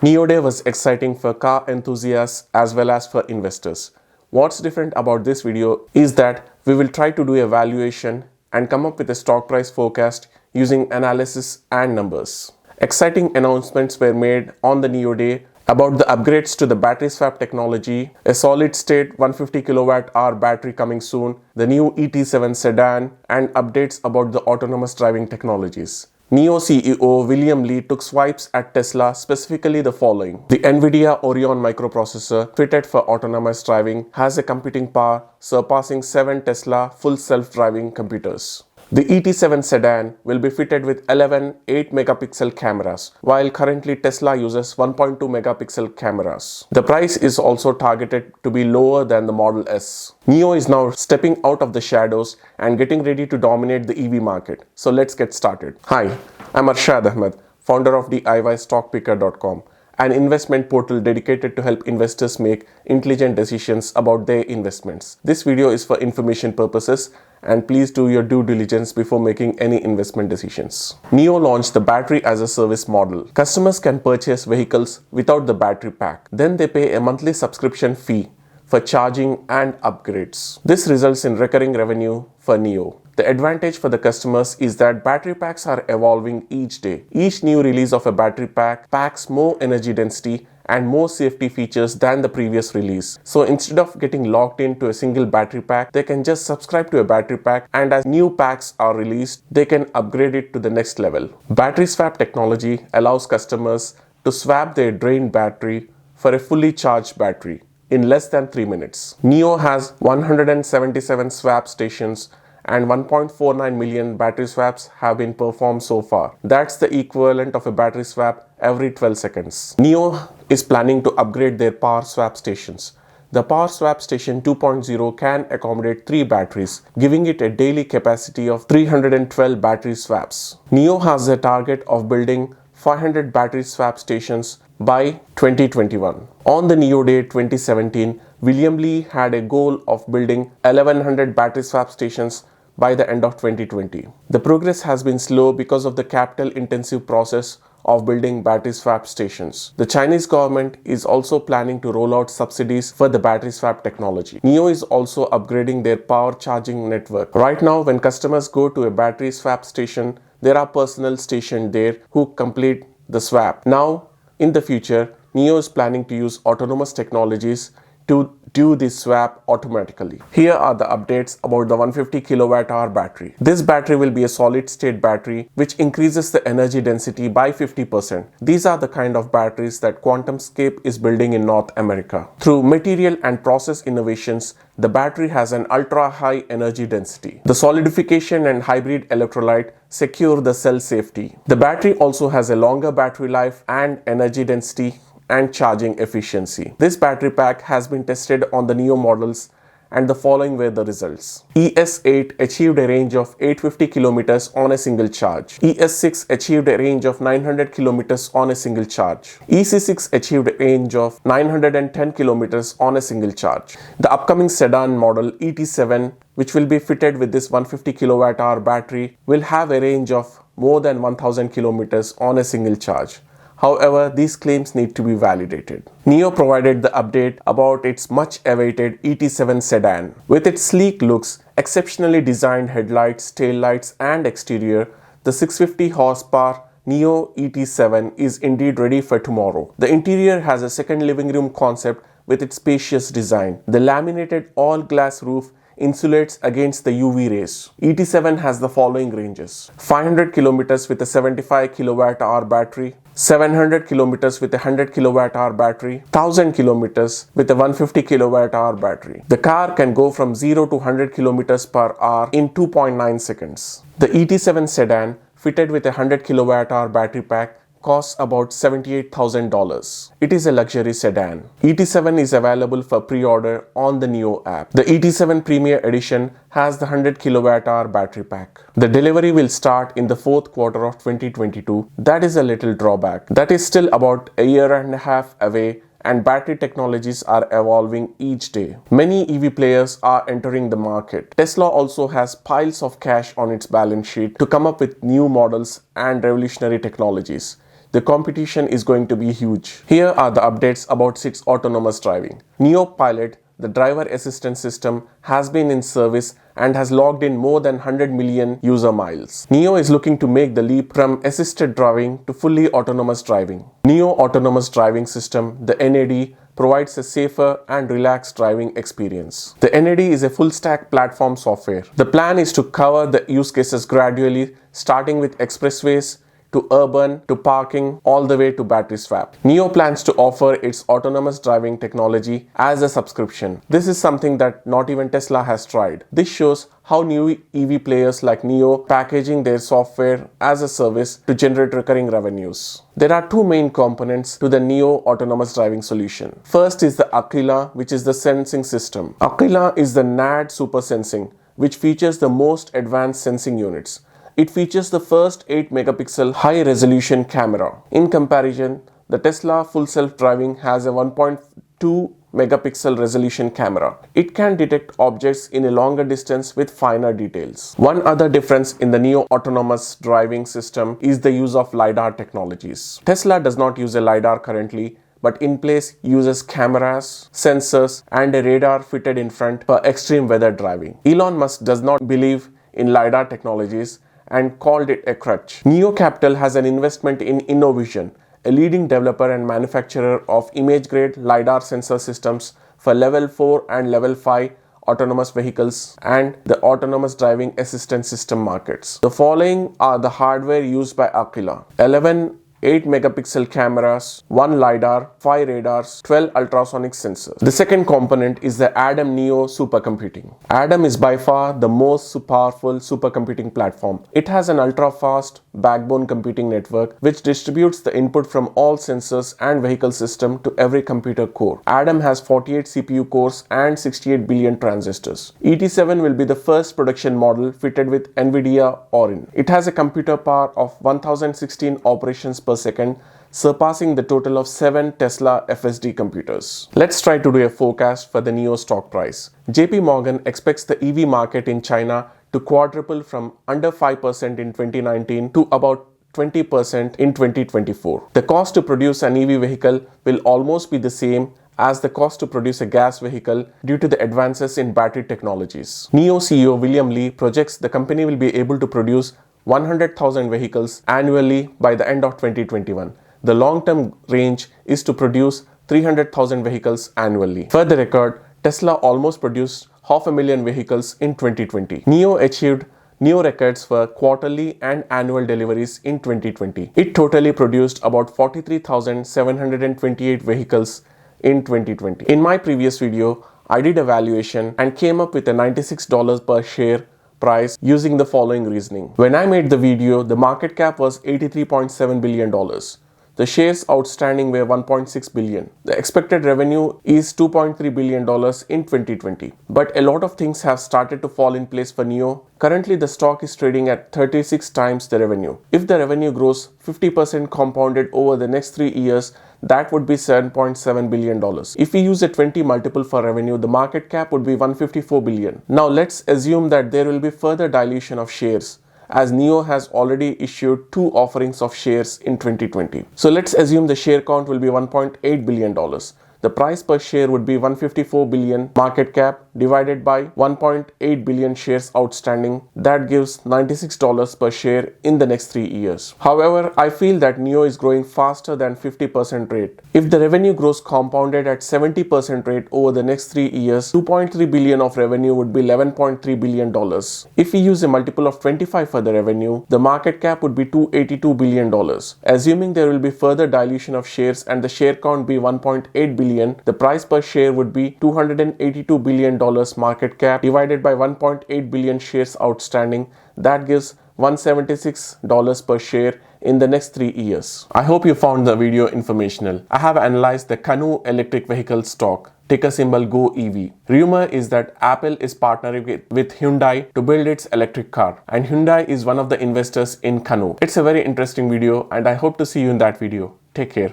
NIO Day was exciting for car enthusiasts as well as for investors. What's different about this video is that we will try to do a valuation and come up with a stock price forecast using analysis and numbers. Exciting announcements were made on the NIO Day about the upgrades to the battery swap technology, a solid-state 150 kWh battery coming soon, the new ET7 Sedan, and updates about the autonomous driving technologies. NIO CEO William Li took swipes at Tesla, specifically the following. The NVIDIA Orion microprocessor fitted for autonomous driving has a computing power surpassing 7 Tesla full self-driving computers. The ET7 Sedan will be fitted with 11 8-megapixel cameras, while currently Tesla uses 1.2-megapixel cameras. The price is also targeted to be lower than the Model S. NIO is now stepping out of the shadows and getting ready to dominate the EV market. So let's get started. Hi, I'm Arshad Ahmed, founder of DIYstockpicker.com, an investment portal dedicated to help investors make intelligent decisions about their investments. This video is for information purposes, and please do your due diligence before making any investment decisions. NIO launched the battery as a service model. Customers can purchase vehicles without the battery pack. Then they pay a monthly subscription fee for charging and upgrades. This results in recurring revenue for NIO. The advantage for the customers is that battery packs are evolving each day. Each new release of a battery pack packs more energy density and more safety features than the previous release. So instead of getting locked into a single battery pack, they can just subscribe to a battery pack, and as new packs are released, they can upgrade it to the next level. Battery swap technology allows customers to swap their drained battery for a fully charged battery in less than 3 minutes. NIO has 177 swap stations and 1.49 million battery swaps have been performed so far. That's the equivalent of a battery swap every 12 seconds. NIO is planning to upgrade their power swap stations. The Power Swap Station 2.0 can accommodate 3 batteries, giving it a daily capacity of 312 battery swaps. NIO has a target of building 500 battery swap stations by 2021. On the NIO Day 2017, William Li had a goal of building 1100 battery swap stations by the end of 2020. The progress has been slow because of the capital-intensive process of building battery swap stations. The Chinese government is also planning to roll out subsidies for the battery swap technology. NIO is also upgrading their power charging network. Right now, when customers go to a battery swap station, there are personnel stationed there who complete the swap. Now, in the future, NIO is planning to use autonomous technologies to do this swap automatically. Here are the updates about the 150 kWh battery. This battery will be a solid-state battery which increases the energy density by 50%. These are the kind of batteries that QuantumScape is building in North America. Through material and process innovations, the battery has an ultra-high energy density. The solidification and hybrid electrolyte secure the cell safety. The battery also has a longer battery life and energy density and charging efficiency. This battery pack has been tested on the NIO models, and the following were the results. ES8 achieved a range of 850 km on a single charge. ES6 achieved a range of 900 km on a single charge. EC6 achieved a range of 910 km on a single charge. The upcoming sedan model ET7, which will be fitted with this 150 kWh battery, will have a range of more than 1000 km on a single charge. However, these claims need to be validated. NIO provided the update about its much-awaited ET7 Sedan. With its sleek looks, exceptionally designed headlights, taillights, and exterior, the 650 horsepower NIO ET7 is indeed ready for tomorrow. The interior has a second living room concept with its spacious design. The laminated all-glass roof insulates against the UV rays. ET7 has the following ranges: 500 km with a 75 kWh battery, 700 km with a 100 kWh battery, 1000 km with a 150 kWh battery. The car can go from 0 to 100 km per hour in 2.9 seconds. The ET7 Sedan, fitted with a 100 kWh battery pack, costs about $78,000. It is a luxury sedan. ET7 is available for pre-order on the NIO app. The ET7 Premier Edition has the 100 kWh battery pack. The delivery will start in the 4th quarter of 2022. That is a little drawback. That is still about a year and a half away, and battery technologies are evolving each day. Many EV players are entering the market. Tesla also has piles of cash on its balance sheet to come up with new models and revolutionary technologies. The competition is going to be huge. Here are the updates about its autonomous driving. NIO Pilot, the driver assistance system, has been in service and has logged in more than 100 million user miles. NIO is looking to make the leap from assisted driving to fully autonomous driving. NIO Autonomous Driving System, the NAD, provides a safer and relaxed driving experience. The NAD is a full-stack platform software. The plan is to cover the use cases gradually, starting with expressways, to urban, to parking, all the way to battery swap. NIO plans to offer its autonomous driving technology as a subscription. This is something that not even Tesla has tried. This shows how new EV players like NIO packaging their software as a service to generate recurring revenues. There are two main components to the NIO autonomous driving solution. First is the Aquila, which is the sensing system. Aquila is the NAD super sensing, which features the most advanced sensing units. It features the first 8 megapixel high resolution camera. In comparison, the Tesla full self-driving has a 1.2 megapixel resolution camera. It can detect objects in a longer distance with finer details. One other difference in the NIO autonomous driving system is the use of LiDAR technologies. Tesla does not use a LiDAR currently, but in place uses cameras, sensors, and a radar fitted in front for extreme weather driving. Elon Musk does not believe in LiDAR technologies and called it a crutch. NIO Capital has an investment in InnoVision, a leading developer and manufacturer of image-grade LiDAR sensor systems for Level 4 and Level 5 autonomous vehicles and the autonomous driving assistance system markets. The following are the hardware used by Aquila: 11 8 megapixel cameras, 1 LiDAR, 5 radars, 12 ultrasonic sensors. The second component is the Atom NIO supercomputing. Atom is by far the most powerful supercomputing platform. It has an ultra-fast backbone computing network which distributes the input from all sensors and vehicle system to every computer core. Atom has 48 CPU cores and 68 billion transistors. ET7 will be the first production model fitted with NVIDIA Orion. It has a computer power of 1016 operations per second, surpassing the total of 7 Tesla FSD computers. Let's try to do a forecast for the NIO stock price. JP Morgan expects the EV market in China to quadruple from under 5% in 2019 to about 20% in 2024. The cost to produce an EV vehicle will almost be the same as the cost to produce a gas vehicle due to the advances in battery technologies. NIO CEO William Li projects the company will be able to produce 100,000 vehicles annually by the end of 2021. The long-term range is to produce 300,000 vehicles annually. For the record, Tesla almost produced 500,000 vehicles in 2020. NIO achieved new records for quarterly and annual deliveries in 2020. It totally produced about 43,728 vehicles in 2020. In my previous video, I did a valuation and came up with a $96 per share price using the following reasoning. When I made the video, the market cap was $83.7 billion. The shares outstanding were 1.6 billion. The expected revenue is $2.3 billion in 2020. But a lot of things have started to fall in place for NIO. Currently, the stock is trading at 36 times the revenue. If the revenue grows 50% compounded over the next 3 years, that would be $7.7 billion. If we use a 20 multiple for revenue, the market cap would be $154 billion. Now let's assume that there will be further dilution of shares, as NIO has already issued 2 offerings of shares in 2020. So let's assume the share count will be $1.8 billion. The price per share would be 154 billion market cap divided by 1.8 billion shares outstanding. That gives $96 per share in the next 3 years. However, I feel that NIO is growing faster than 50% rate. If the revenue grows compounded at 70% rate over the next 3 years, 2.3 billion of revenue would be $11.3 billion. If we use a multiple of 25 for the revenue, the market cap would be $282 billion. Assuming there will be further dilution of shares and the share count be 1.8 billion, the price per share would be $282 billion market cap divided by 1.8 billion shares outstanding. That gives $176 per share in the next 3 years. I hope you found the video informational. I have analyzed the Canoo electric vehicle stock, ticker symbol GOEV. Rumor is that Apple is partnering with Hyundai to build its electric car, and Hyundai is one of the investors in Canoo. It's a very interesting video and I hope to see you in that video. Take care.